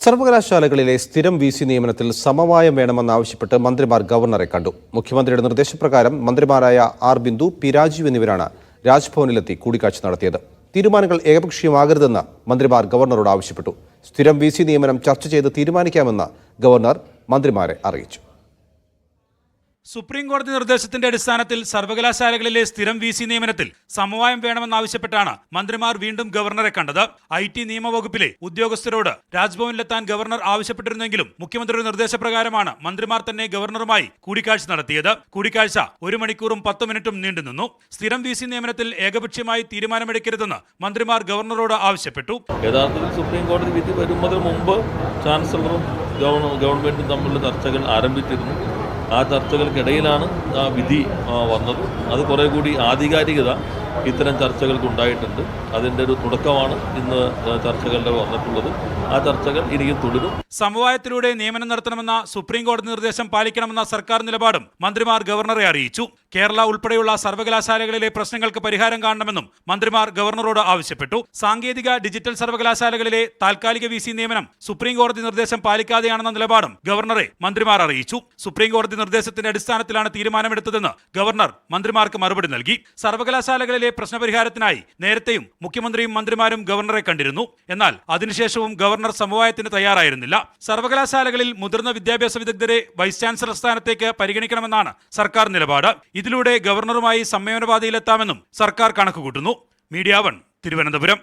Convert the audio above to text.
സർവകലാശാലകളിലെ സ്ഥിരം വിസി നിയമനത്തിൽ സമവായം വേണമെന്നാവശ്യപ്പെട്ട് മന്ത്രിമാർ ഗവർണറെ കണ്ടു. മുഖ്യമന്ത്രിയുടെ നിർദ്ദേശപ്രകാരം മന്ത്രിമാരായ ആർ ബിന്ദു, പി രാജീവ് എന്നിവരാണ് രാജ്ഭവനിലെത്തി കൂടിക്കാഴ്ച നടത്തിയത്. തീരുമാനങ്ങൾ ഏകപക്ഷീയമാകരുതെന്ന് മന്ത്രിമാർ ഗവർണറോട് ആവശ്യപ്പെട്ടു. സ്ഥിരം വിസി നിയമനം ചർച്ച ചെയ്ത് തീരുമാനിക്കാമെന്ന് ഗവർണർ മന്ത്രിമാരെ അറിയിച്ചു. സുപ്രീം കോടതി നിർദ്ദേശത്തിന്റെ അടിസ്ഥാനത്തിൽ സർവകലാശാലകളിലെ സ്ഥിരം വിസി നിയമനത്തിൽ സമവായം വേണമെന്നാവശ്യപ്പെട്ടാണ് മന്ത്രിമാർ വീണ്ടും ഗവർണറെ കണ്ടത്. IT നിയമവകുപ്പിലെ ഉദ്യോഗസ്ഥരോട് രാജ്ഭവനിലെത്താൻ ഗവർണർ ആവശ്യപ്പെട്ടിരുന്നെങ്കിലും മുഖ്യമന്ത്രിയുടെ നിർദ്ദേശപ്രകാരമാണ് മന്ത്രിമാർ തന്നെ ഗവർണറുമായി കൂടിക്കാഴ്ച നടത്തിയത്. കൂടിക്കാഴ്ച 1 മണിക്കൂറും 10 മിനിറ്റും നീണ്ടുനിന്നു. സ്ഥിരം വിസി നിയമനത്തിൽ ഏകപക്ഷീയമായി തീരുമാനമെടുക്കരുതെന്ന് മന്ത്രിമാർ ഗവർണറോട് ആവശ്യപ്പെട്ടു. യഥാർത്ഥത്തിൽ സുപ്രീം കോടതി വിധി വരുന്നതിന് മുമ്പ് ചാൻസലറും ഗവൺമെന്റും തമ്മിലുള്ള ചർച്ചകൾ ആരംഭിച്ചിരുന്നു. ആ ചർച്ചകൾക്കിടയിലാണ് ആ വിധി വന്നത്. അത് കുറേ കൂടി ആധികാരികത ഇത്തരം ചർച്ചകൾക്ക് ഉണ്ടായിട്ടുണ്ട്. അതിൻ്റെ ഒരു തുടക്കമാണ് ഇന്ന് ചർച്ചകളുടെ വന്നിട്ടുള്ളത്. ആ ചർച്ചകൾ ഇനിയും തുടരും. സമവായത്തിലൂടെ നിയമനം നടത്തണമെന്ന സുപ്രീം കോടതി നിർദ്ദേശം പാലിക്കണമെന്ന സർക്കാർ നിലപാടും മന്ത്രിമാർ ഗവർണറെ അറിയിച്ചു. കേരള ഉൾപ്പെടെയുള്ള സർവകലാശാലകളിലെ പ്രശ്നങ്ങൾക്ക് പരിഹാരം കാണണമെന്നും മന്ത്രിമാർ ഗവർണറോട് ആവശ്യപ്പെട്ടു. സാങ്കേതിക ഡിജിറ്റൽ സർവകലാശാലകളിലെ താൽക്കാലിക വിസി നിയമനം സുപ്രീം കോടതി നിർദ്ദേശം പാലിക്കാതെയാണെന്ന നിലപാടും ഗവർണറെ മന്ത്രിമാർ അറിയിച്ചു. സുപ്രീം കോടതി നിർദ്ദേശത്തിന്റെ അടിസ്ഥാനത്തിലാണ് തീരുമാനമെടുത്തതെന്ന് ഗവർണർ മന്ത്രിമാർക്ക് മറുപടി നൽകി. സർവകലാശാലകളിലെ പ്രശ്നപരിഹാരത്തിനായി നേരത്തെയും മുഖ്യമന്ത്രിയും മന്ത്രിമാരും ഗവർണറെ കണ്ടിരുന്നു. എന്നാൽ അതിനുശേഷവും ഗവർണർ സമവായത്തിന് തയ്യാറായിരുന്നില്ല. സർവകലാശാലകളിൽ മുതിർന്ന വിദ്യാഭ്യാസ വിദഗ്ധരെ വൈസ് ചാൻസലർ സ്ഥാനത്തേക്ക് പരിഗണിക്കണമെന്നാണ് സർക്കാർ നിലപാട്. ഇതിലൂടെ ഗവർണറുമായി സംയമനപാതയിലെത്താമെന്നും സർക്കാർ കണക്കുകൂട്ടുന്നു. മീഡിയ 1 തിരുവനന്തപുരം.